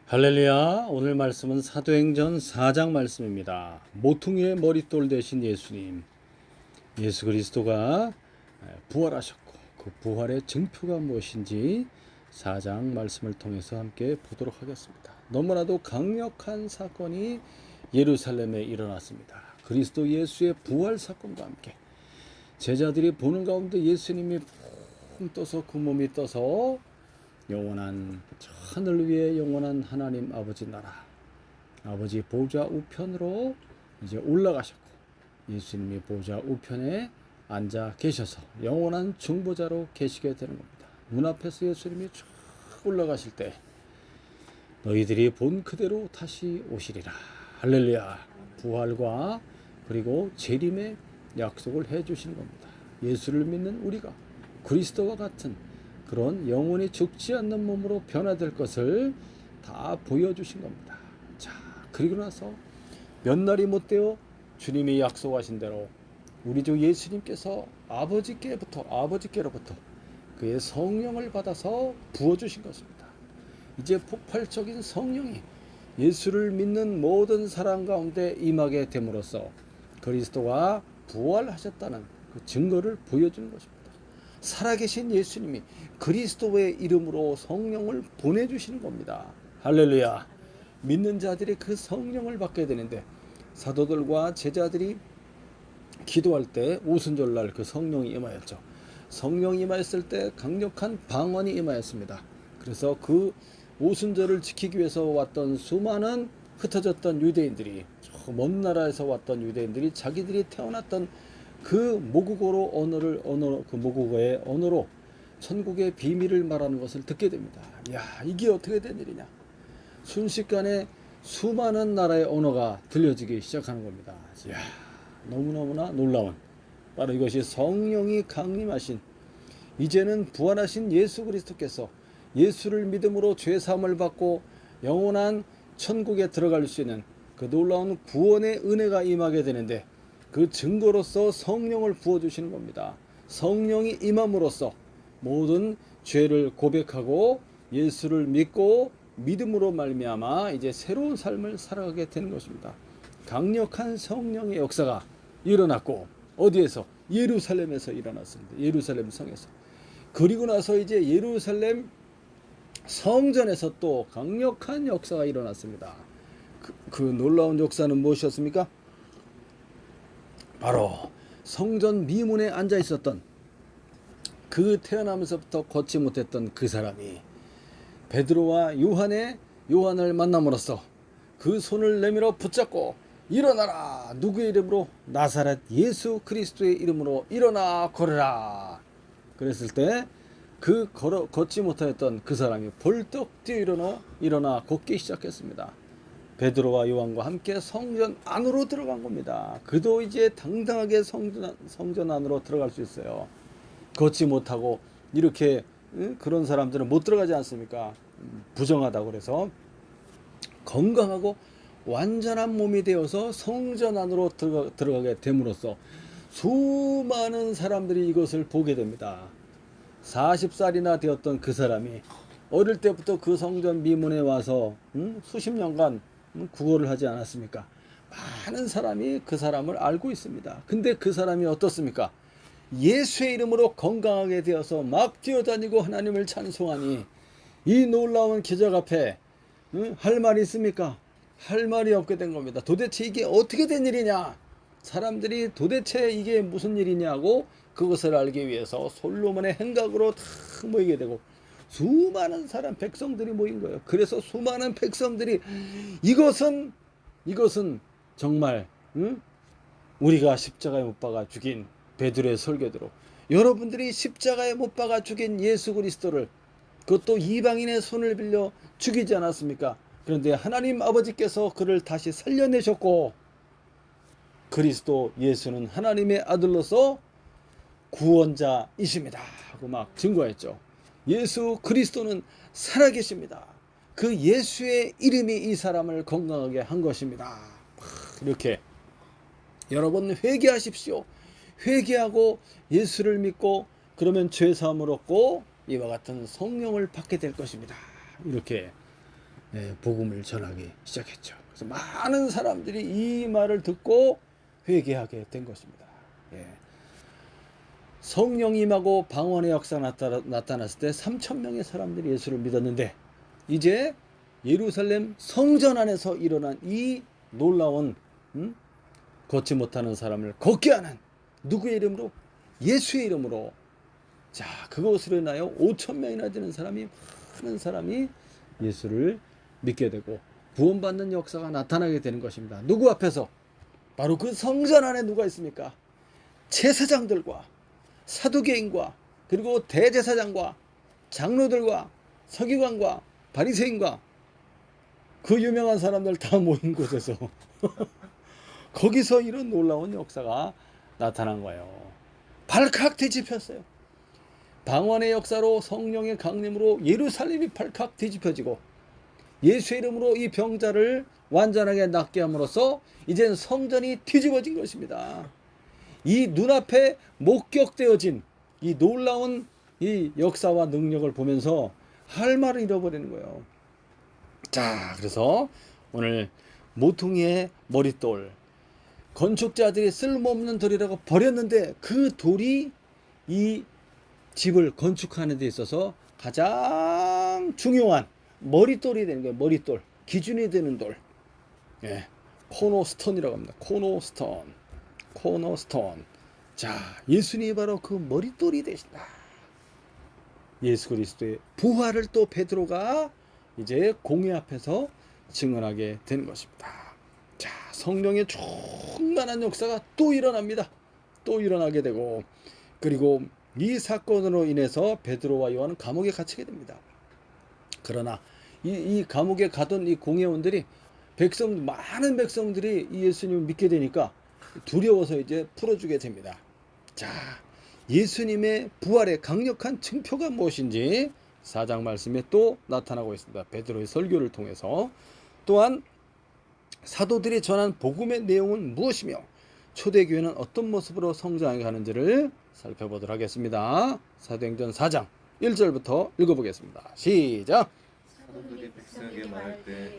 할렐루야. 오늘 말씀은 사도행전 4장 말씀입니다. 모퉁이의 머릿돌 되신 예수님, 예수 그리스도가 부활하셨고 그 부활의 증표가 무엇인지 4장 말씀을 통해서 함께 보도록 하겠습니다. 너무나도 강력한 사건이 예루살렘에 일어났습니다. 그리스도 예수의 부활 사건과 함께 제자들이 보는 가운데 예수님이 붕 떠서 그 몸이 떠서 영원한 하늘 위에 영원한 하나님 아버지 나라, 아버지 보좌 우편으로 이제 올라가셨고 예수님이 보좌 우편에 앉아 계셔서 영원한 중보자로 계시게 되는 겁니다. 눈앞에서 예수님이 쭉 올라가실 때 너희들이 본 그대로 다시 오시리라. 할렐루야. 부활과 그리고 재림의 약속을 해주시는 겁니다. 예수를 믿는 우리가 그리스도와 같은 그런 영원히 죽지 않는 몸으로 변화될 것을 다 보여주신 겁니다. 자, 그리고 나서 몇 날이 못 되어 주님이 약속하신 대로 우리 주 예수님께서 아버지께로부터 그의 성령을 받아서 부어주신 것입니다. 이제 폭발적인 성령이 예수를 믿는 모든 사람 가운데 임하게 됨으로써 그리스도가 부활하셨다는 그 증거를 보여주는 것입니다. 살아계신 예수님이 그리스도의 이름으로 성령을 보내주시는 겁니다. 할렐루야. 믿는 자들이 그 성령을 받게 되는데 사도들과 제자들이 기도할 때 오순절날 그 성령이 임하였죠. 성령이 임하였을 때 강력한 방언이 임하였습니다. 그래서 그 오순절을 지키기 위해서 왔던 수많은 흩어졌던 유대인들이, 먼 나라에서 왔던 유대인들이 자기들이 태어났던 그 모국어로 그 모국어의 언어로 천국의 비밀을 말하는 것을 듣게 됩니다. 야, 이게 어떻게 된 일이냐? 순식간에 수많은 나라의 언어가 들려지기 시작하는 겁니다. 야, 너무너무나 놀라운 바로 이것이 성령이 강림하신 이제는 부활하신 예수 그리스도께서 예수를 믿음으로 죄 사함을 받고 영원한 천국에 들어갈 수 있는 그 놀라운 구원의 은혜가 임하게 되는데 그 증거로서 성령을 부어주시는 겁니다. 성령이 임함으로써 모든 죄를 고백하고 예수를 믿고 믿음으로 말미암아 이제 새로운 삶을 살아가게 되는 것입니다. 강력한 성령의 역사가 일어났고 어디에서? 예루살렘에서 일어났습니다. 예루살렘 성에서. 그리고 나서 이제 예루살렘 성전에서 또 강력한 역사가 일어났습니다. 그 놀라운 역사는 무엇이었습니까? 바로 성전 미문에 앉아 있었던 그 태어나면서부터 걷지 못했던 그 사람이 베드로와 요한을 만남으로써 그 손을 내밀어 붙잡고 일어나라. 누구의 이름으로? 나사렛 예수 그리스도의 이름으로 일어나 걸으라. 그랬을 때 그 걷지 못하였던 그 사람이 벌떡 뛰어 일어나 걷기 시작했습니다. 베드로와 요한과 함께 성전 안으로 들어간 겁니다. 그도 이제 당당하게 성전 안으로 들어갈 수 있어요. 걷지 못하고 이렇게 그런 사람들은 못 들어가지 않습니까? 부정하다고 그래서 건강하고 완전한 몸이 되어서 성전 안으로 들어가게 됨으로써 수많은 사람들이 이것을 보게 됩니다. 40살이나 되었던 그 사람이 어릴 때부터 그 성전 미문에 와서 수십 년간 구걸을 하지 않았습니까? 많은 사람이 그 사람을 알고 있습니다. 근데 그 사람이 어떻습니까? 예수의 이름으로 건강하게 되어서 막 뛰어다니고 하나님을 찬송하니 이 놀라운 기적 앞에 할 말이 있습니까? 할 말이 없게 된 겁니다. 도대체 이게 어떻게 된 일이냐? 사람들이 도대체 이게 무슨 일이냐고 그것을 알기 위해서 솔로몬의 행각으로 다 모이게 되고 수많은 사람 백성들이 모인 거예요. 그래서 수많은 백성들이 이것은 정말 우리가 십자가에 못 박아 죽인 베드로의 설교대로 여러분들이 십자가에 못 박아 죽인 예수 그리스도를 그것도 이방인의 손을 빌려 죽이지 않았습니까? 그런데 하나님 아버지께서 그를 다시 살려내셨고 그리스도 예수는 하나님의 아들로서 구원자이십니다 하고 막 증거했죠. 예수 그리스도는 살아계십니다. 그 예수의 이름이 이 사람을 건강하게 한 것입니다. 이렇게 여러분 회개하십시오. 회개하고 예수를 믿고 그러면 죄 사함을 얻고 이와 같은 성령을 받게 될 것입니다. 이렇게 복음을 전하기 시작했죠. 그래서 많은 사람들이 이 말을 듣고 회개하게 된 것입니다. 성령이 임하고 방언의 역사가 나타났을 때 3,000명의 사람들이 예수를 믿었는데, 이제 예루살렘 성전 안에서 일어난 이 놀라운 걷지 못하는 사람을 걷게 하는, 누구의 이름으로? 예수의 이름으로. 자, 그것으로 인하여 5,000명이나 되는 사람이, 많은 사람이 예수를 믿게 되고 구원받는 역사가 나타나게 되는 것입니다. 누구 앞에서? 바로 그 성전 안에 누가 있습니까? 제사장들과 사두개인과 그리고 대제사장과 장로들과 서기관과 바리새인과 그 유명한 사람들 다 모인 곳에서 거기서 이런 놀라운 역사가 나타난 거예요. 발칵 뒤집혔어요. 방언의 역사로, 성령의 강림으로 예루살렘이 발칵 뒤집혀지고, 예수의 이름으로 이 병자를 완전하게 낫게 함으로써 이젠 성전이 뒤집어진 것입니다. 이 눈앞에 목격되어진 이 놀라운 이 역사와 능력을 보면서 할 말을 잃어버리는 거예요. 자, 그래서 오늘 모퉁이의 머릿돌, 건축자들이 쓸모없는 돌이라고 버렸는데 그 돌이 이 집을 건축하는 데 있어서 가장 중요한 머릿돌이 되는 거예요. 머릿돌, 기준이 되는 돌. 코너스톤이라고 합니다. 코너스톤. 자, 예수님이 바로 그 머릿돌이 되신다. 예수 그리스도의 부활을 또 베드로가 이제 공회 앞에서 증언하게 되는 것입니다. 자, 성령의 충만한 역사가 또 일어납니다. 또 일어나게 되고, 그리고 이 사건으로 인해서 베드로와 요한은 감옥에 갇히게 됩니다. 그러나 이 감옥에 가던 이 공회원들이, 많은 백성들이 이 예수님을 믿게 되니까 두려워서 이제 풀어주게 됩니다. 자, 예수님의 부활의 강력한 증표가 무엇인지 4장 말씀에 또 나타나고 있습니다. 베드로의 설교를 통해서. 또한 사도들이 전한 복음의 내용은 무엇이며 초대교회는 어떤 모습으로 성장해 가는지를 살펴보도록 하겠습니다. 사도행전 4장 1절부터 읽어보겠습니다. 시작!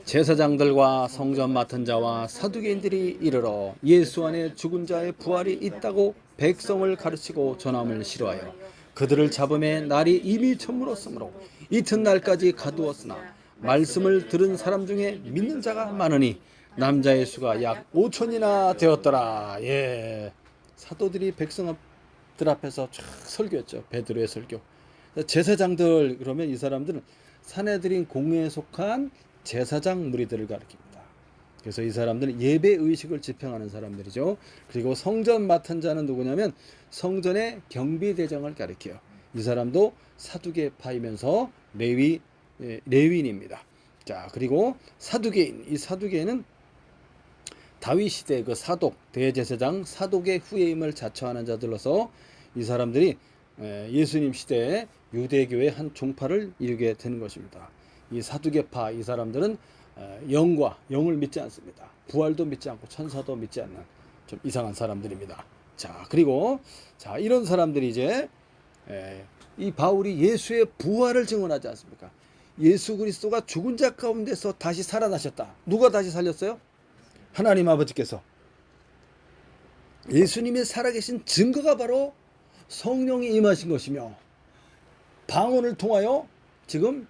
제사장들과 성전 맡은 자와 사두개인들이 이르러 예수 안에 죽은 자의 부활이 있다고 백성을 가르치고 전함을 싫어하여 그들을 잡음에 날이 이미 저물었으므로 이튿날까지 가두었으나 말씀을 들은 사람 중에 믿는 자가 많으니 남자의 수가 약 5천이나 되었더라. 사도들이 백성들 앞에서 쫙 설교했죠. 베드로의 설교. 제사장들, 그러면 이 사람들은 사내들인 공회에 속한 제사장 무리들을 가리킵니다. 그래서 이 사람들은 예배 의식을 집행하는 사람들이죠. 그리고 성전 맡은 자는 누구냐면 성전의 경비대장을 가리켜요. 이 사람도 사두개파이면서 레위인입니다. 자, 그리고 사두개인, 이 사두개인은 다윗 시대 그 사독, 대제사장, 사독의 후예임을 자처하는 자들로서 이 사람들이 예수님 시대에 유대교의 한 종파를 이루게 되는 것입니다. 이 사두개파, 이 사람들은 영을 믿지 않습니다. 부활도 믿지 않고 천사도 믿지 않는 좀 이상한 사람들입니다. 자, 그리고 이런 사람들이 이제 이 바울이 예수의 부활을 증언하지 않습니까? 예수 그리스도가 죽은 자 가운데서 다시 살아나셨다. 누가 다시 살렸어요? 하나님 아버지께서. 예수님이 살아계신 증거가 바로 성령이 임하신 것이며, 방언을 통하여 지금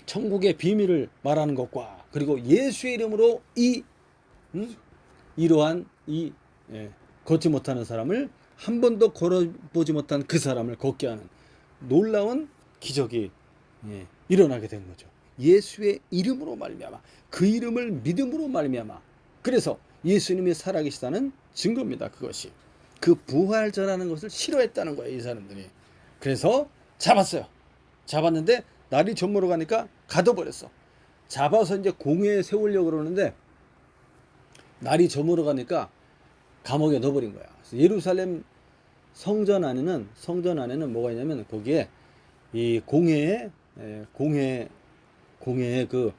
천국의 비밀을 말하는 것과, 그리고 예수의 이름으로 이러한 걷지 못하는 사람을, 한 번도 걸어보지 못한 그 사람을 걷게 하는 놀라운 기적이 일어나게 된 거죠. 예수의 이름으로 말미암아, 그 이름을 믿음으로 말미암아. 그래서 예수님이 살아계시다는 증거입니다. 그것이 그 부활 전하는 것을 싫어했다는 거예요, 이 사람들이. 그래서 잡았어요. 잡았는데 날이 저물어 가니까 가둬버렸어. 잡아서 이제 공회에 세우려고 그러는데 날이 저물어 가니까 감옥에 넣어버린 거야. 그래서 예루살렘 성전 안에는 뭐가 있냐면, 거기에 이 공회에 그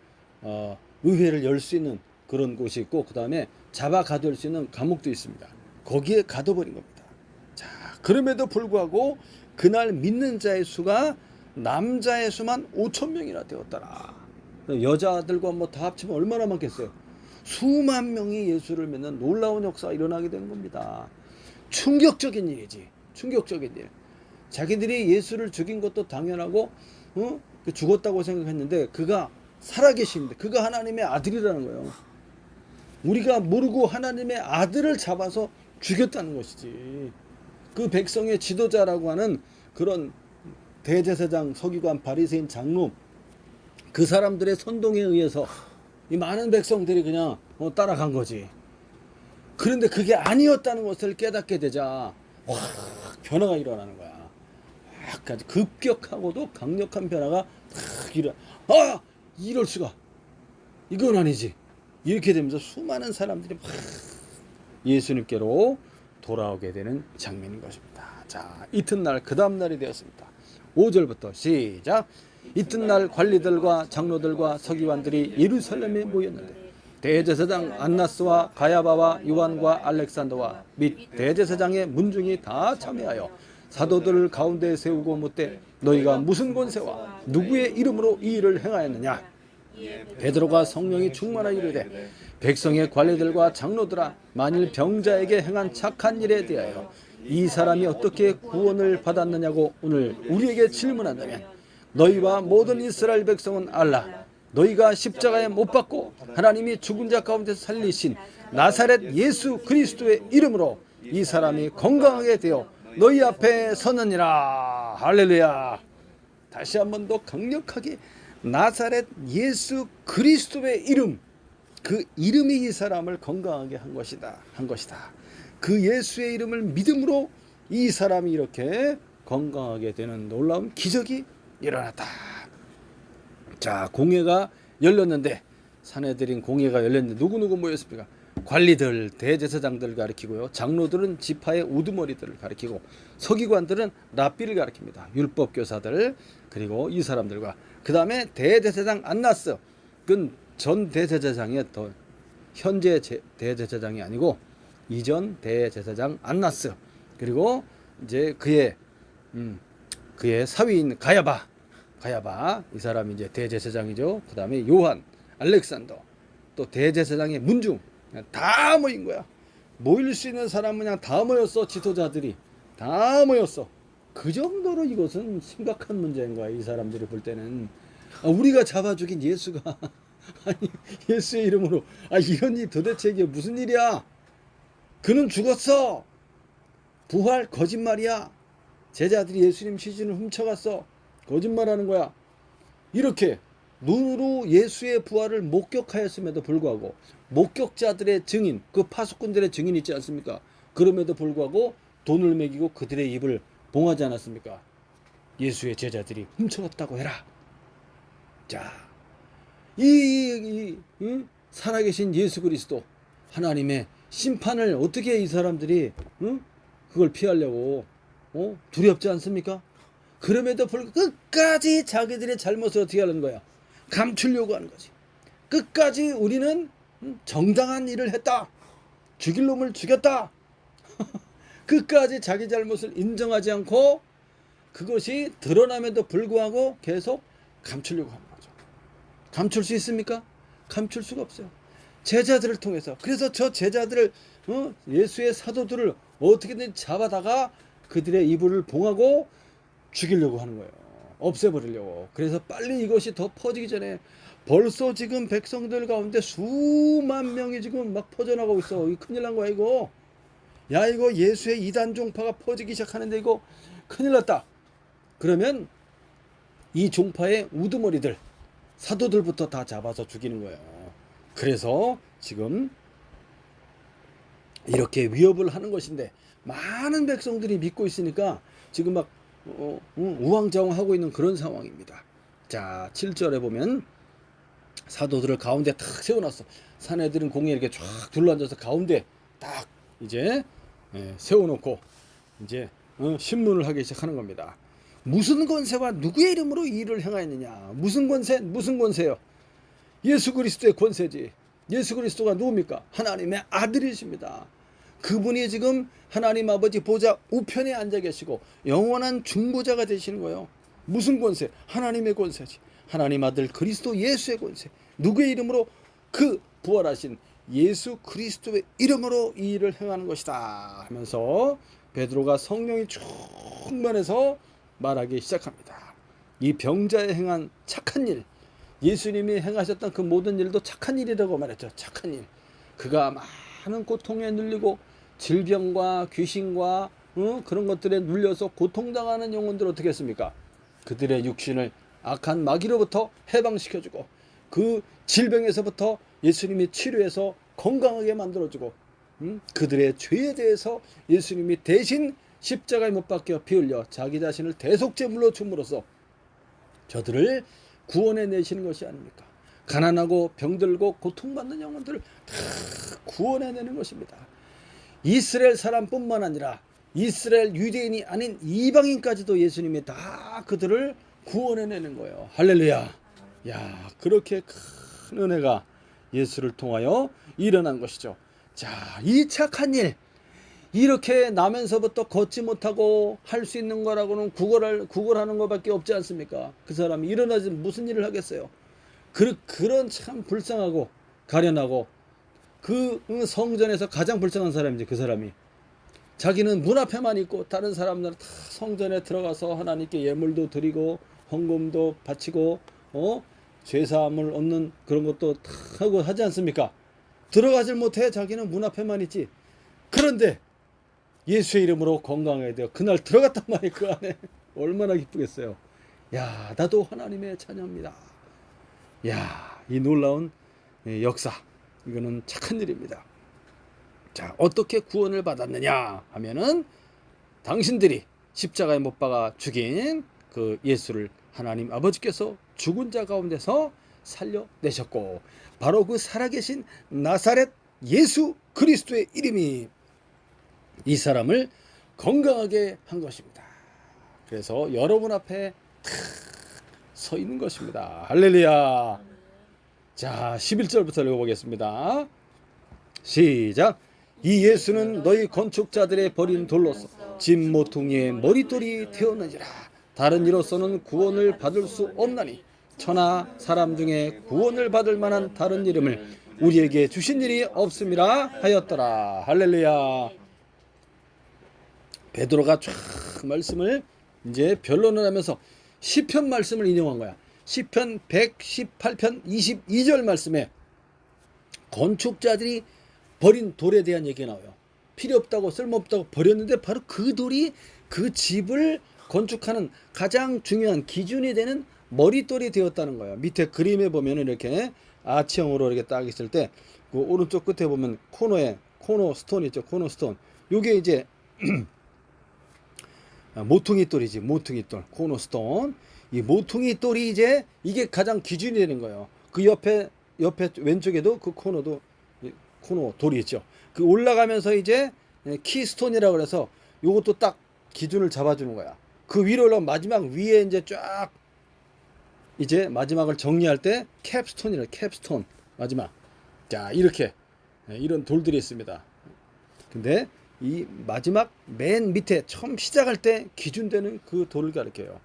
의회를 열 수 있는 그런 곳이 있고, 그 다음에 잡아 가둘 수 있는 감옥도 있습니다. 거기에 가둬버린 겁니다. 자, 그럼에도 불구하고 그날 믿는 자의 수가 남자의 수만 5,000명이나 되었더라. 여자들과 뭐 다 합치면 얼마나 많겠어요. 수만 명이 예수를 믿는 놀라운 역사가 일어나게 된 겁니다. 충격적인 일이지. 충격적인 일. 자기들이 예수를 죽인 것도 당연하고 죽었다고 생각했는데 그가 살아계십니다. 그가 하나님의 아들이라는 거예요. 우리가 모르고 하나님의 아들을 잡아서 죽였다는 것이지. 그 백성의 지도자라고 하는 그런 대제사장, 서기관, 바리새인, 장로 그 사람들의 선동에 의해서 이 많은 백성들이 그냥 따라간 거지. 그런데 그게 아니었다는 것을 깨닫게 되자 확 변화가 일어나는 거야. 아주 급격하고도 강력한 변화가 탁 이럴 수가. 이건 아니지. 이렇게 되면서 수많은 사람들이 막 예수님께로 돌아오게 되는 장면인 것입니다. 자, 이튿날 그 다음 날이 되었습니다. 5절부터 시작. 이튿날 관리들과 장로들과 서기관들이 예루살렘에 모였는데 대제사장 안나스와 가야바와 요한과 알렉산더와 및 대제사장의 문중이 다 참여하여 사도들을 가운데 세우고 묻되 너희가 무슨 권세와 누구의 이름으로 이 일을 행하였느냐. 베드로가 성령이 충만하여 이르되 백성의 관리들과 장로들아, 만일 병자에게 행한 착한 일에 대하여 이 사람이 어떻게 구원을 받았느냐고 오늘 우리에게 질문한다면 너희와 모든 이스라엘 백성은 알라. 너희가 십자가에 못 박고 하나님이 죽은 자 가운데서 살리신 나사렛 예수 그리스도의 이름으로 이 사람이 건강하게 되어 너희 앞에 서느니라. 할렐루야. 다시 한 번 더 강력하게 나사렛 예수 그리스도의 이름, 그 이름이 이 사람을 건강하게 한 것이다. 그 예수의 이름을 믿음으로 이 사람이 이렇게 건강하게 되는 놀라운 기적이 일어났다. 자, 공회가 열렸는데, 산헤드린 공회가 열렸는데 누구 모였습니까? 관리들, 대제사장들을 가리키고요. 장로들은 지파의 우두머리들을 가리키고, 서기관들은 랍비를 가리킵니다. 율법교사들, 그리고 이 사람들과 그 다음에 대제사장 안나스, 그건 전 대제사장의 더 현재 대제사장이 아니고 이전 대제사장 안나스, 그리고 이제 그의 사위인 가야바, 이 사람이 이제 대제사장이죠. 그 다음에 요한, 알렉산더, 또 대제사장의 문중, 다 모인 거야. 모일 수 있는 사람은 그냥 다 모였어. 지도자들이 다 모였어. 그 정도로 이것은 심각한 문제인 거야. 이 사람들이 볼 때는 우리가 잡아 죽인 예수가 아니 예수의 이름으로 이런 일 도대체 이게 무슨 일이야? 그는 죽었어. 부활 거짓말이야. 제자들이 예수님 시신을 훔쳐갔어. 거짓말하는 거야. 이렇게 눈으로 예수의 부활을 목격하였음에도 불구하고 목격자들의 증인, 그 파수꾼들의 증인 있지 않습니까? 그럼에도 불구하고 돈을 매기고 그들의 입을 봉하지 않았습니까? 예수의 제자들이 훔쳐갔다고 해라. 자, 이 살아계신 예수 그리스도 하나님의 심판을 어떻게 이 사람들이 그걸 피하려고 두렵지 않습니까? 그럼에도 불구하고 끝까지 자기들의 잘못을 어떻게 하는 거야? 감추려고 하는 거지. 끝까지 우리는 정당한 일을 했다. 죽일 놈을 죽였다. 끝까지 자기 잘못을 인정하지 않고 그것이 드러남에도 불구하고 계속 감추려고 하는 거죠. 감출 수 있습니까? 감출 수가 없어요. 제자들을 통해서. 그래서 저 제자들을 예수의 사도들을 어떻게든 잡아다가 그들의 이불을 봉하고 죽이려고 하는 거예요. 없애버리려고. 그래서 빨리 이것이 더 퍼지기 전에 벌써 지금 백성들 가운데 수만 명이 지금 막 퍼져나가고 있어. 이거 큰일 난 거야 이거. 야 이거 예수의 이단 종파가 퍼지기 시작하는데 이거 큰일 났다. 그러면 이 종파의 우두머리들, 사도들부터 다 잡아서 죽이는 거예요. 그래서 지금 이렇게 위협을 하는 것인데 많은 백성들이 믿고 있으니까 지금 막 우왕좌왕하고 있는 그런 상황입니다. 자, 7절에 보면 사도들을 가운데 탁 세워놨어. 산헤드린 공회에 이렇게 쫙 둘러앉아서 가운데 딱 이제 세워놓고 이제 신문을 하기 시작하는 겁니다. 무슨 권세와 누구의 이름으로 이 일을 행하였느냐. 무슨 권세? 무슨 권세요? 예수 그리스도의 권세지. 예수 그리스도가 누굽니까? 하나님의 아들이십니다. 그분이 지금 하나님 아버지 보좌 우편에 앉아 계시고 영원한 중보자가 되시는 거예요. 무슨 권세? 하나님의 권세지. 하나님 아들 그리스도 예수의 권세, 누구의 이름으로? 그 부활하신 예수 그리스도의 이름으로 이 일을 행하는 것이다 하면서 베드로가 성령이 충만해서 말하기 시작합니다. 이 병자에 행한 착한 일, 예수님이 행하셨던 그 모든 일도 착한 일이라고 말했죠. 착한 일. 그가 많은 고통에 눌리고 질병과 귀신과 그런 것들에 눌려서 고통당하는 영혼들 어떻게 했습니까? 그들의 육신을 악한 마귀로부터 해방시켜주고 그 질병에서부터 예수님이 치료해서 건강하게 만들어주고 그들의 죄에 대해서 예수님이 대신 십자가에 못 박혀 피 흘려 자기 자신을 대속제물로 줌으로써 저들을 구원해 내시는 것이 아닙니까? 가난하고 병들고 고통받는 영혼들을 다 구원해내는 것입니다. 이스라엘 사람뿐만 아니라 이스라엘 유대인이 아닌 이방인까지도 예수님이 다 그들을 구원해내는 거예요. 할렐루야. 야, 그렇게 큰 은혜가 예수를 통하여 일어난 것이죠. 자, 이 착한 일, 이렇게 나면서부터 걷지 못하고 할 수 있는 거라고는 구걸하는 것밖에 없지 않습니까? 그 사람이 일어나지 무슨 일을 하겠어요? 그런 참 불쌍하고 가련하고 그 성전에서 가장 불쌍한 사람이지. 그 사람이 자기는 문 앞에만 있고 다른 사람들은 다 성전에 들어가서 하나님께 예물도 드리고 헌금도 바치고 죄사함을 얻는 그런 것도 다 하고 하지 않습니까? 들어가질 못해. 자기는 문 앞에만 있지. 그런데 예수의 이름으로 건강해야 돼요. 그날 들어갔단 말이에요. 그 안에 얼마나 기쁘겠어요. 야, 나도 하나님의 자녀입니다. 야, 이 놀라운 역사, 이거는 착한 일입니다. 자, 어떻게 구원을 받았느냐 하면은 당신들이 십자가에 못 박아 죽인 그 예수를 하나님 아버지께서 죽은 자 가운데서 살려내셨고, 바로 그 살아계신 나사렛 예수 그리스도의 이름이 이 사람을 건강하게 한 것입니다. 그래서 여러분 앞에 서 있는 것입니다. 할렐루야. 자, 11절부터 읽어보겠습니다. 시작. 이 예수는 너희 건축자들의 버린 돌로서 집 모퉁이의 머릿돌이 되었느니라. 다른 이로서는 구원을 받을 수 없나니 천하 사람 중에 구원을 받을 만한 다른 이름을 우리에게 주신 일이 없음이라 하였더라. 할렐루야. 베드로가 쫙 말씀을 이제 변론을 하면서 시편 말씀을 인용한 거야. 시편 118편 22절 말씀에 건축자들이 버린 돌에 대한 얘기가 나와요. 필요 없다고 쓸모없다고 버렸는데 바로 그 돌이 그 집을 건축하는 가장 중요한 기준이 되는 머릿돌이 되었다는 거예요. 밑에 그림에 보면 이렇게 아치형으로 이렇게 딱 있을 때 그 오른쪽 끝에 보면 코너 스톤 있죠. 코너 스톤. 요게 이제 모퉁이 돌이지. 모퉁이 돌, 코너 스톤. 이 모퉁이 돌이 이제 이게 가장 기준이 되는 거예요. 그 옆에 왼쪽에도 그 코너 돌이 있죠. 그 올라가면서 이제 키스톤이라고 그래서 요것도 딱 기준을 잡아주는 거야. 그 위로 올라가면 마지막 위에 이제 쫙 이제 마지막을 정리할 때 캡스톤이라. 캡스톤 마지막. 자, 이렇게 이런 돌들이 있습니다. 근데 이 마지막 맨 밑에 처음 시작할 때 기준되는 그 돌을 가리켜요.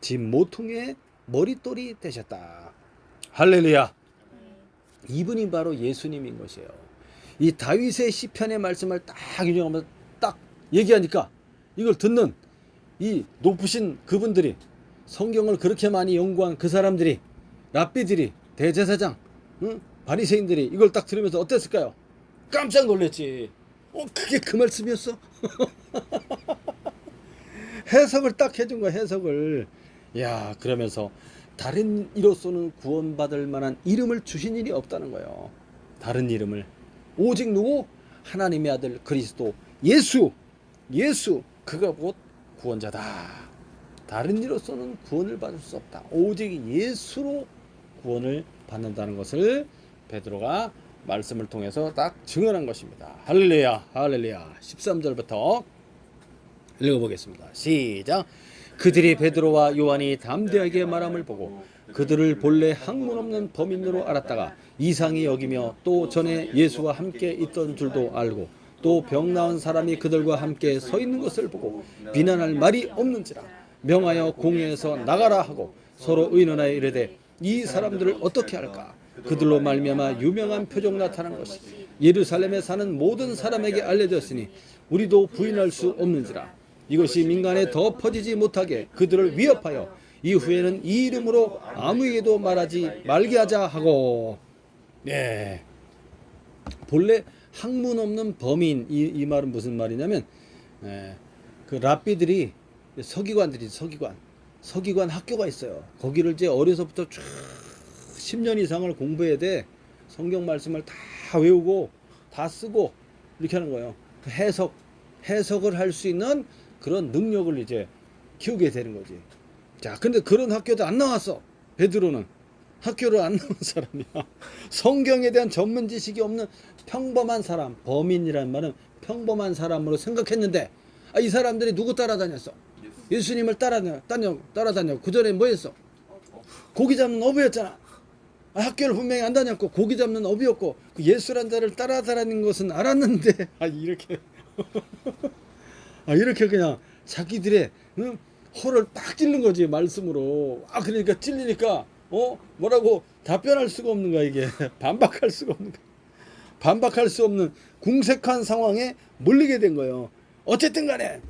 집 모퉁이의 머릿돌이 되셨다. 할렐루야. 이분이 바로 예수님인 것이에요. 이 다윗의 시편의 말씀을 딱 인용하면서 딱 얘기하니까 이걸 듣는 이 높으신 그분들이, 성경을 그렇게 많이 연구한 그 사람들이, 랍비들이, 대제사장, 바리새인들이 이걸 딱 들으면서 어땠을까요? 깜짝 놀랐지. 그게 그 말씀이었어? 해석을 딱 해준 거야. 해석을. 야, 그러면서 다른 이로서는 구원받을 만한 이름을 주신 일이 없다는 거예요. 다른 이름을. 오직 누구? 하나님의 아들 그리스도 예수. 그가 곧 구원자다. 다른 이로서는 구원을 받을 수 없다. 오직 예수로 구원을 받는다는 것을 베드로가 말씀을 통해서 딱 증언한 것입니다. 할렐루야. 할렐루야. 13절부터 읽어보겠습니다. 시작. 그들이 베드로와 요한이 담대하게 말함을 보고 그들을 본래 학문 없는 범인으로 알았다가 이상히 여기며 또 전에 예수와 함께 있던 줄도 알고 또 병 나은 사람이 그들과 함께 서 있는 것을 보고 비난할 말이 없는지라 명하여 공회에서 나가라 하고 서로 의논하여 이르되 이 사람들을 어떻게 할까? 그들로 말미암아 유명한 표적 나타난 것이 예루살렘에 사는 모든 사람에게 알려졌으니 우리도 부인할 수 없는지라. 이것이 민간에 더 퍼지지 못하게 그들을 위협하여 이후에는 이 이름으로 아무에게도 말하지 말게 하자 하고. 네. 본래 학문 없는 범인, 이 말은 무슨 말이냐면, 그 랍비들이, 서기관 학교가 있어요. 거기를 이제 어려서부터 쭉 10년 이상을 공부해야 돼. 성경 말씀을 다 외우고 다 쓰고 이렇게 하는 거예요. 해석을 할 수 있는 그런 능력을 이제 키우게 되는 거지. 자, 근데 그런 학교도 안 나왔어. 베드로는 학교를 안 나온 사람이야. 성경에 대한 전문 지식이 없는 평범한 사람, 범인이라는 말은 평범한 사람으로 생각했는데, 이 사람들이 누구 따라다녔어? 예수님을 따라다녀. 그 전에 뭐 했어? 고기 잡는 어부였잖아. 학교를 분명히 안 다녔고 고기 잡는 어부였고 그 예수란 자를 따라다니는 것은 알았는데 이렇게 이렇게 그냥 자기들의 허를 딱 찔른 거지, 말씀으로. 그러니까 찔리니까 뭐라고 답변할 수가 없는 거야. 이게 반박할 수가 없는 거야. 반박할 수 없는 궁색한 상황에 몰리게 된 거예요. 어쨌든 간에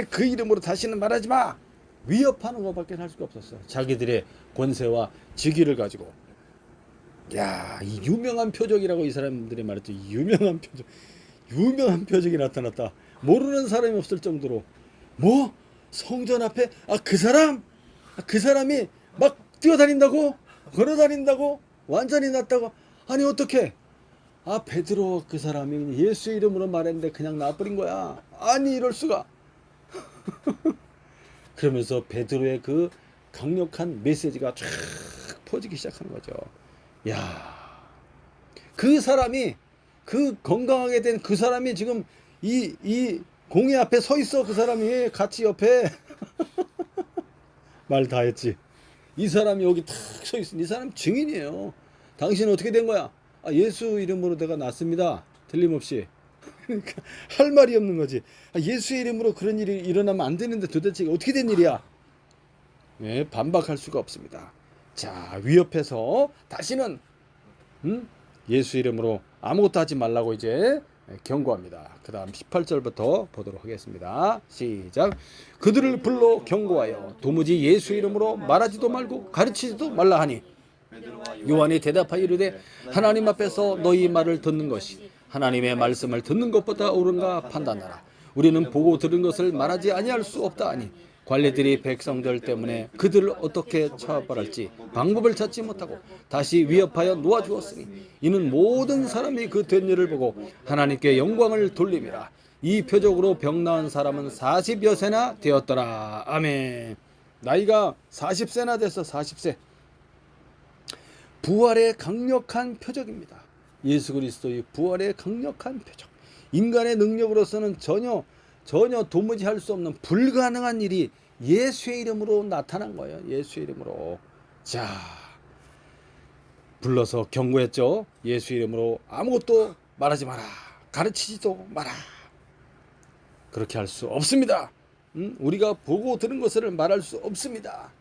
그 이름으로 다시는 말하지 마. 위협하는 것밖에 할 수가 없었어. 자기들의 권세와 직위를 가지고. 야, 이 유명한 표적이라고 이 사람들이 말했죠. 유명한 표적이 나타났다. 모르는 사람이 없을 정도로. 뭐? 성전 앞에 그 사람이 막 뛰어다닌다고? 걸어다닌다고? 완전히 낫다고? 아니 어떻게? 베드로 그 사람이 예수 이름으로 말했는데 그냥 놔버린 거야. 아니 이럴 수가. 그러면서 베드로의 그 강력한 메시지가 쫙 퍼지기 시작하는 거죠. 야, 그 사람이, 그 건강하게 된 그 사람이 지금 이 공회 앞에 서 있어. 그 사람이 같이 옆에 말 다 했지. 이 사람이 여기 탁 서 있어. 이 사람 증인이에요. 당신은 어떻게 된 거야? 예수 이름으로 내가 났습니다. 틀림없이. 그러니까 할 말이 없는 거지. 예수의 이름으로 그런 일이 일어나면 안 되는데 도대체 어떻게 된 일이야? 네, 반박할 수가 없습니다. 자, 위협해서 다시는 예수 이름으로 아무것도 하지 말라고 이제 경고합니다. 그 다음 18절부터 보도록 하겠습니다. 시작. 그들을 불러 경고하여 도무지 예수 이름으로 말하지도 말고 가르치지도 말라 하니 요한이 대답하여 이르되 하나님 앞에서 너희 말을 듣는 것이 하나님의 말씀을 듣는 것보다 옳은가 판단하라. 우리는 보고 들은 것을 말하지 아니할 수 없다 하니 관리들이 백성들 때문에 그들을 어떻게 처벌할지 방법을 찾지 못하고 다시 위협하여 놓아주었으니 이는 모든 사람이 그 된 일을 보고 하나님께 영광을 돌림이라. 이 표적으로 병 나은 사람은 40여 세나 되었더라. 아멘. 나이가 40세나 됐어. 40세. 부활의 강력한 표적입니다. 예수 그리스도의 부활의 강력한 표적. 인간의 능력으로서는 전혀 도무지 할 수 없는 불가능한 일이 예수의 이름으로 나타난 거예요. 예수의 이름으로. 자, 불러서 경고했죠. 예수 이름으로 아무것도 말하지 마라. 가르치지도 마라. 그렇게 할 수 없습니다. 우리가 보고 들은 것을 말할 수 없습니다.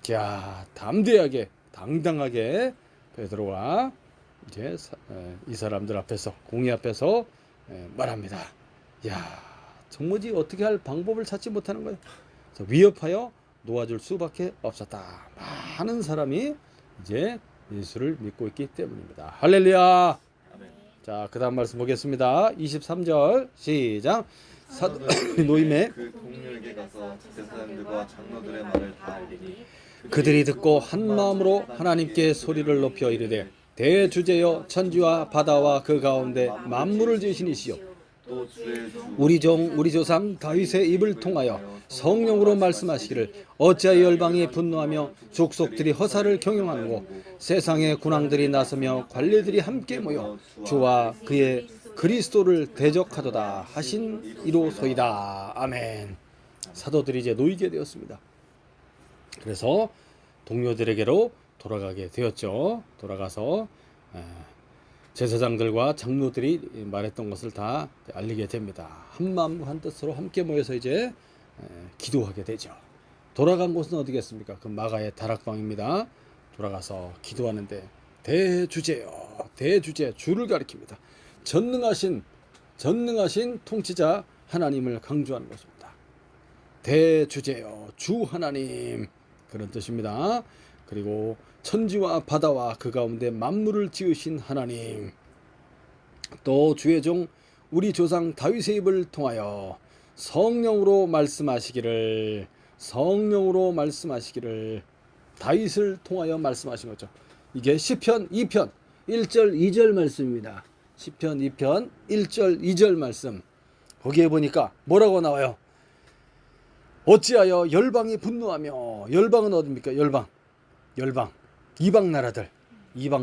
자, 담대하게 당당하게 베드로가 이제 이 사람들 앞에서, 공의 앞에서 말합니다. 야, 정말지 어떻게 할 방법을 찾지 못하는 거예요. 위협하여 놓아줄 수밖에 없었다. 많은 사람이 이제 예수를 믿고 있기 때문입니다. 할렐루야. 자, 그 다음 말씀 보겠습니다. 23절 시작. 노임에 그 동료에게 가서 제사장들과 장로들의 말을 다 알리니 그들이 듣고 한 마음으로 하나님께 소리를 높여 이르되 대주제여 천지와 바다와 그 가운데 만물을 지으신 이시여 또 주의 종 우리 조상 다윗의 입을 통하여 성령으로 말씀하시기를 어찌하여 열방이 분노하며 족속들이 허사를 경영하고 세상의 군왕들이 나서며 관리들이 함께 모여 주와 그의 그리스도를 대적하도다 하신 이로소이다. 아멘. 사도들이 이제 놓이게 되었습니다. 그래서 동료들에게로 돌아가게 되었죠. 돌아가서 제사장들과 장로들이 말했던 것을 다 알리게 됩니다. 한 마음 한 뜻으로 함께 모여서 이제 기도하게 되죠. 돌아간 곳은 어디겠습니까? 그 마가의 다락방입니다. 돌아가서 기도하는데 대주제요, 대주제, 주를 가리킵니다. 전능하신 통치자 하나님을 강조하는 것입니다. 대주제요, 주 하나님, 그런 뜻입니다. 그리고 천지와 바다와 그 가운데 만물을 지으신 하나님, 또 주의 종 우리 조상 다윗의 입을 통하여 성령으로 말씀하시기를 다윗을 통하여 말씀하신 거죠. 이게 시편 2편 1절 2절 말씀입니다. 시편 2편 1절 2절 말씀. 거기에 보니까 뭐라고 나와요? 어찌하여 열방이 분노하며, 열방은 어디입니까? 열방 이방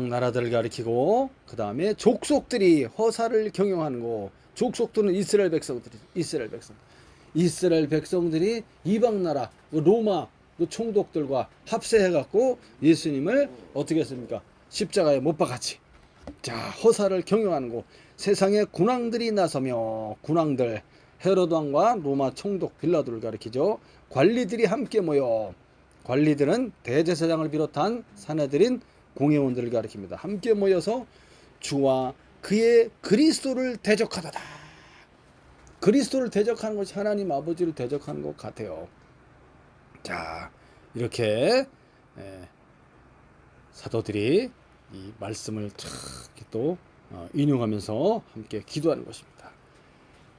나라들을 가리키고, 그 다음에 족속들이 허사를 경영하는 거. 족속들은 이스라엘 백성들이 이방 나라 로마 총독들과 합세해갖고 예수님을 어떻게 했습니까? 십자가에 못 박았지. 자, 허사를 경영하는 거. 세상에 군왕들이 나서며, 군왕들 헤로드 왕과 로마 총독 빌라도를 가리키죠. 관리들이 함께 모여, 관리들은 대제사장을 비롯한 사내들인 공회원들을 가리킵니다. 함께 모여서 주와 그의 그리스도를 대적하다다. 그리스도를 대적하는 것이 하나님 아버지를 대적하는 것 같아요. 자, 이렇게 사도들이 이 말씀을 또 인용하면서 함께 기도하는 것입니다.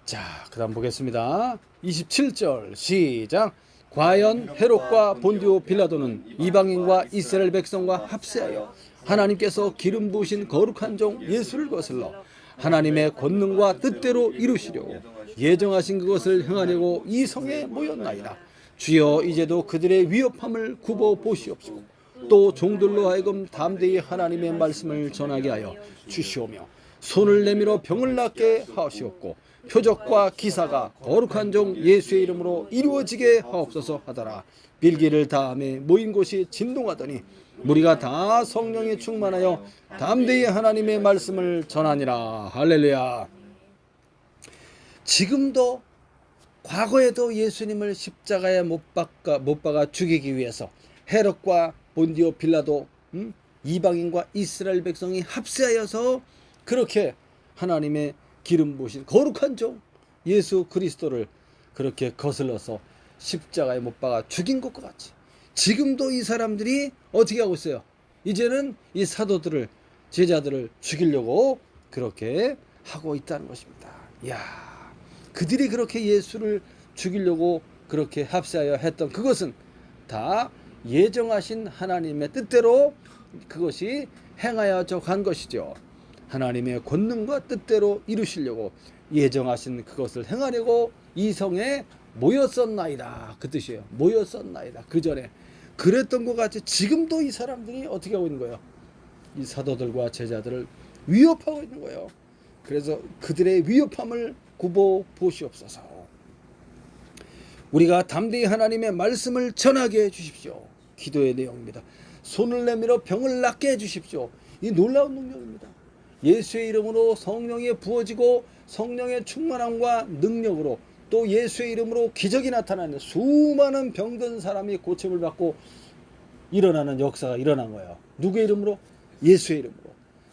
자, 그 다음 보겠습니다. 27절 시작. 과연 헤롯과 본디오 빌라도는 이방인과 이스라엘 백성과 합세하여 하나님께서 기름 부으신 거룩한 종 예수를 거슬러 하나님의 권능과 뜻대로 이루시려고 예정하신 그것을 행하려고 이 성에 모였나이다. 주여, 이제도 그들의 위협함을 굽어 보시옵시고 또 종들로 하여금 담대히 하나님의 말씀을 전하게 하여 주시오며 손을 내밀어 병을 낫게 하시옵고 표적과 기사가 거룩한 종 예수의 이름으로 이루어지게 하옵소서 하더라. 빌기를 다음에 모인 곳이 진동하더니 무리가 다 성령에 충만하여 담대히 하나님의 말씀을 전하니라. 할렐루야. 지금도 과거에도 예수님을 십자가에 못 박아 죽이기 위해서 헤롯과 본디오 빌라도, 이방인과 이스라엘 백성이 합세하여서 그렇게 하나님의 기름 부으신 거룩한 종 예수 그리스도를 그렇게 거슬러서 십자가에 못 박아 죽인 것과 같이 지금도 이 사람들이 어떻게 하고 있어요? 이제는 이 사도들을, 제자들을 죽이려고 그렇게 하고 있다는 것입니다. 이야, 그들이 그렇게 예수를 죽이려고 그렇게 합세하여 했던 그것은 다 예정하신 하나님의 뜻대로 그것이 행하여져 간 것이죠. 하나님의 권능과 뜻대로 이루시려고 예정하신 그것을 행하려고 이 성에 모였었나이다. 그 뜻이에요. 모였었나이다. 그 전에 그랬던 것 같이 지금도 이 사람들이 어떻게 하고 있는 거예요? 이 사도들과 제자들을 위협하고 있는 거예요. 그래서 그들의 위협함을 굽어 보시옵소서. 우리가 담대히 하나님의 말씀을 전하게 해주십시오. 기도의 내용입니다. 손을 내밀어 병을 낫게 해주십시오. 이 놀라운 능력입니다. 예수의 이름으로 성령이 부어지고 성령의 충만함과 능력으로 또 예수의 이름으로 기적이 나타나는 수많은 병든 사람이 고침을 받고 일어나는 역사가 일어난 거예요. 누구의 이름으로? 예수의 이름으로.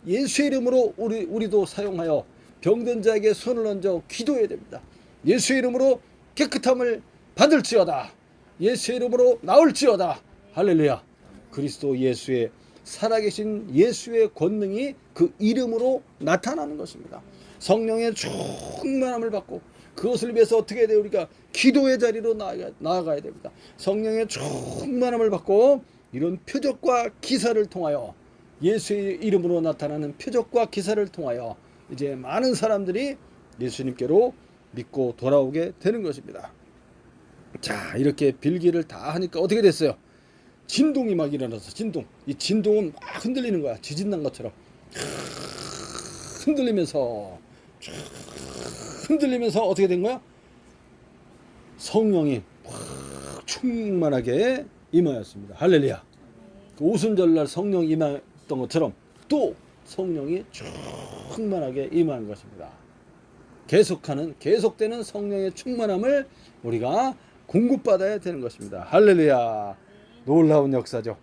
예수의 이름으로 우리도 사용하여 병든 자에게 손을 얹어 기도해야 됩니다. 예수의 이름으로 깨끗함을 받을지어다. 예수의 이름으로 나올지어다. 할렐루야. 그리스도 예수의 살아계신 예수의 권능이 그 이름으로 나타나는 것입니다. 성령의 충만함을 받고 그것을 위해서 어떻게 해야 돼요? 우리가 기도의 자리로 나아가야 됩니다. 성령의 충만함을 받고 이런 표적과 기사를 통하여 예수의 이름으로 나타나는 표적과 기사를 통하여 이제 많은 사람들이 예수님께로 믿고 돌아오게 되는 것입니다. 자, 이렇게 빌기를 다 하니까 어떻게 됐어요? 진동이 막 일어나서 이 진동은 막 흔들리는 거야. 지진 난 것처럼 흔들리면서 어떻게 된 거야? 성령이 확 충만하게 임하였습니다. 할렐루야. 그 오순절날 성령 임했던 것처럼 또 성령이 충만하게 임하는 것입니다. 계속되는 성령의 충만함을 우리가 공급받아야 되는 것입니다. 할렐루야. 놀라운 역사죠.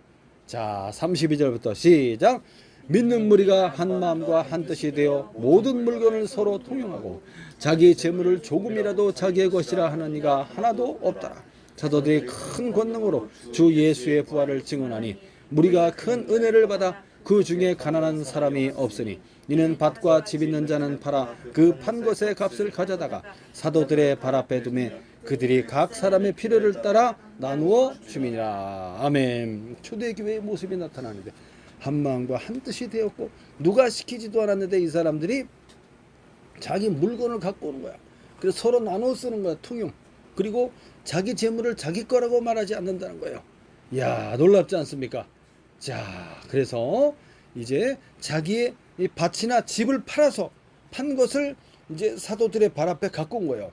자, 32절부터 시작. 믿는 무리가 한 마음과 한 뜻이 되어 모든 물건을 서로 통용하고 자기 재물을 조금이라도 자기의 것이라 하는 이가 하나도 없더라. 사도들이 큰 권능으로 주 예수의 부활을 증언하니 무리가 큰 은혜를 받아 그 중에 가난한 사람이 없으니 이는 밭과 집 있는 자는 팔아 그 판 것의 값을 가져다가 사도들의 발 앞에 두매 그들이 각 사람의 필요를 따라 나누어 주미니라. 아멘. 초대교회의 모습이 나타나는데 한 마음과 한 뜻이 되었고 누가 시키지도 않았는데 이 사람들이 자기 물건을 갖고 오는 거야. 그래서 서로 나눠 쓰는 거야. 통용. 그리고 자기 재물을 자기 거라고 말하지 않는다는 거예요. 이야, 놀랍지 않습니까? 자, 그래서 이제 자기의 이 밭이나 집을 팔아서 판 것을 이제 사도들의 발 앞에 갖고 온 거예요.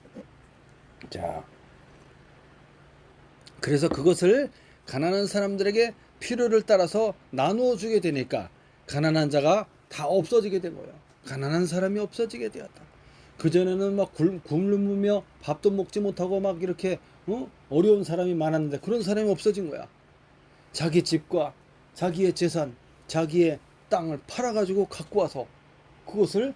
자, 그래서 그것을 가난한 사람들에게 필요를 따라서 나누어 주게 되니까 가난한 자가 다 없어지게 된 거예요. 가난한 사람이 없어지게 되었다. 그전에는 막 굶으며 밥도 먹지 못하고 막 이렇게 어려운 사람이 많았는데 그런 사람이 없어진 거야. 자기 집과 자기의 재산, 자기의 땅을 팔아가지고 갖고 와서 그것을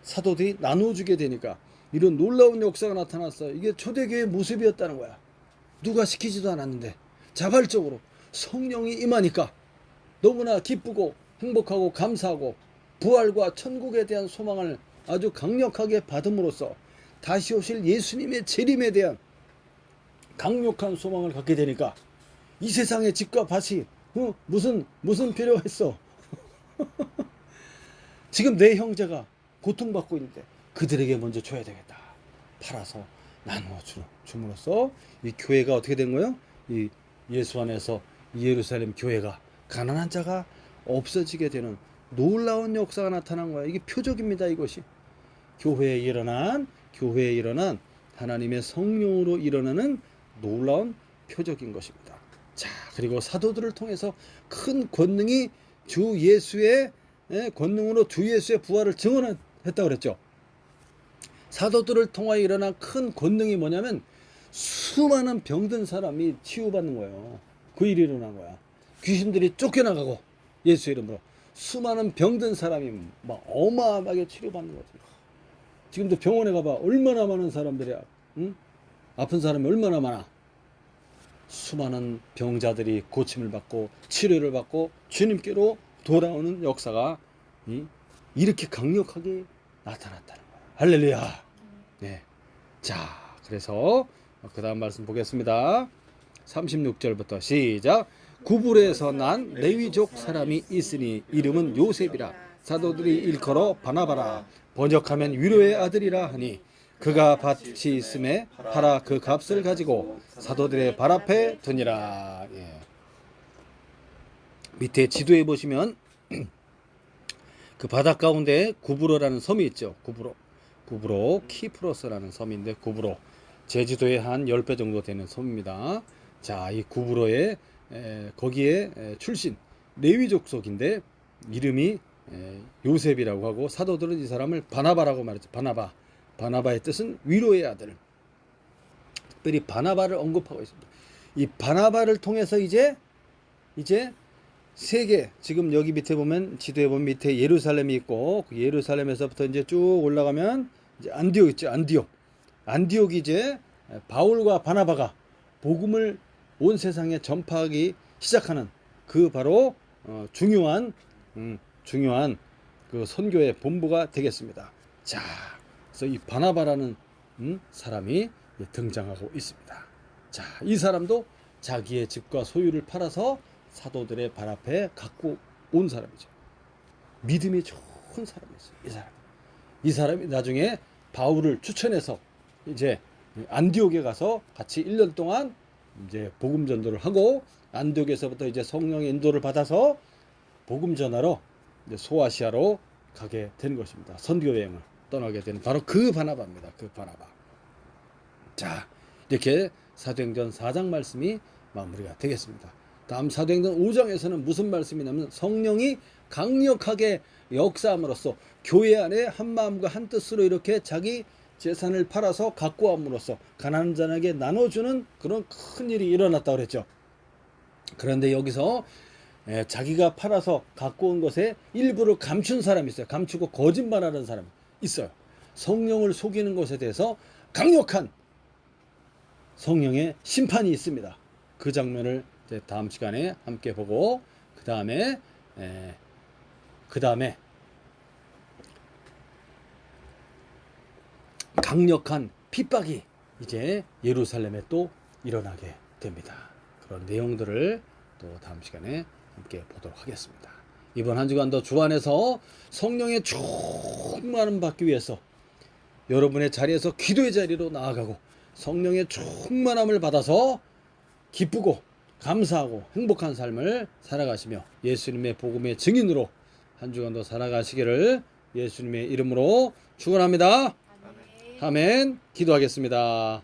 사도들이 나눠주게 되니까 이런 놀라운 역사가 나타났어요. 이게 초대교회의 모습이었다는 거야. 누가 시키지도 않았는데 자발적으로 성령이 임하니까 너무나 기쁘고 행복하고 감사하고 부활과 천국에 대한 소망을 아주 강력하게 받음으로써 다시 오실 예수님의 재림에 대한 강력한 소망을 갖게 되니까 이 세상의 집과 밭이 무슨 필요가 있어. 지금 내 형제가 고통받고 있는데 그들에게 먼저 줘야 되겠다. 팔아서 나누어 줌으로써 이 교회가 어떻게 된 거예요? 이 예수 안에서 예루살렘 교회가 가난한 자가 없어지게 되는 놀라운 역사가 나타난 거야. 이게 표적입니다. 이것이 교회에 일어난 하나님의 성령으로 일어나는 놀라운 표적인 것입니다. 자, 그리고 사도들을 통해서 큰 권능이 주 예수의 권능으로 주 예수의 부활을 증언했다고 그랬죠. 사도들을 통하여 일어난 큰 권능이 뭐냐면 수많은 병든 사람이 치유받는 거예요. 그 일이 일어난 거야. 귀신들이 쫓겨나가고 예수 이름으로 수많은 병든 사람이 막 어마어마하게 치료받는 거지. 지금도 병원에 가봐. 얼마나 많은 사람들이야. 응? 아픈 사람이 얼마나 많아. 수많은 병자들이 고침을 받고 치료를 받고 주님께로 돌아오는 역사가 이렇게 강력하게 나타났다는 거야. 할렐루야. 네. 자, 그래서 그 다음 말씀 보겠습니다. 36절부터 시작. 구불에서 난 레위족 사람이 있으니 이름은 요셉이라. 사도들이 일컬어 바나바라. 번역하면 위로의 아들이라 하니 그가 밭이 있음에 팔아 그 값을 가지고 사도들의 발 앞에 두니라. 예. 밑에 지도에 보시면 그 바다 가운데 구브로라는 섬이 있죠. 구브로 키프로스라는 섬인데 구브로 제주도의 한 10배 정도 되는 섬입니다. 자, 이 구브로에 거기에 출신 레위족 속인데 이름이 요셉이라고 하고 사도들은 이 사람을 바나바라고 말했죠. 바나바의 뜻은 위로의 아들. 특별히 바나바를 언급하고 있습니다. 이 바나바를 통해서 이제 세계, 지금 여기 밑에 보면 지도에 보면 밑에 예루살렘이 있고 그 예루살렘에서부터 이제 쭉 올라가면 이제 안디옥 있죠. 안디옥이 이제 바울과 바나바가 복음을 온 세상에 전파하기 시작하는 그 바로 중요한 그 선교의 본부가 되겠습니다. 자, 그래서 이 바나바라는 사람이 등장하고 있습니다. 자, 이 사람도 자기의 집과 소유를 팔아서 사도들의 발 앞에 갖고 온 사람이죠. 믿음이 좋은 사람이었어요. 이 사람이 나중에 바울을 추천해서 이제 안디옥에 가서 같이 1년 동안 이제 복음 전도를 하고 안디옥에서부터 이제 성령의 인도를 받아서 복음 전하러 이제 소아시아로 가게 된 것입니다. 선교 여행을 떠나게 된 바로 그 바나바입니다. 그 바나바. 자, 이렇게 사도행전 4장 말씀이 마무리가 되겠습니다. 다음 사도행전 5장에서는 무슨 말씀이 나면 성령이 강력하게 역사함으로써 교회 안에 한 마음과 한 뜻으로 이렇게 자기 재산을 팔아서 갖고 함으로써 가난한 자에게 나눠주는 그런 큰 일이 일어났다고 그랬죠. 그런데 여기서 자기가 팔아서 갖고 온 것에 일부를 감춘 사람이 있어요. 감추고 거짓말하는 사람이 있어요. 성령을 속이는 것에 대해서 강력한 성령의 심판이 있습니다. 그 장면을 이제 다음 시간에 함께 보고 그 다음에 강력한 핍박이 이제 예루살렘에 또 일어나게 됩니다. 그런 내용들을 또 다음 시간에 함께 보도록 하겠습니다. 이번 한 주간도 주 안에서 성령의 충만함 받기 위해서 여러분의 자리에서 기도의 자리로 나아가고 성령의 충만함을 받아서 기쁘고 감사하고 행복한 삶을 살아가시며 예수님의 복음의 증인으로 한 주간도 살아가시기를 예수님의 이름으로 축원합니다. 아멘. 기도하겠습니다.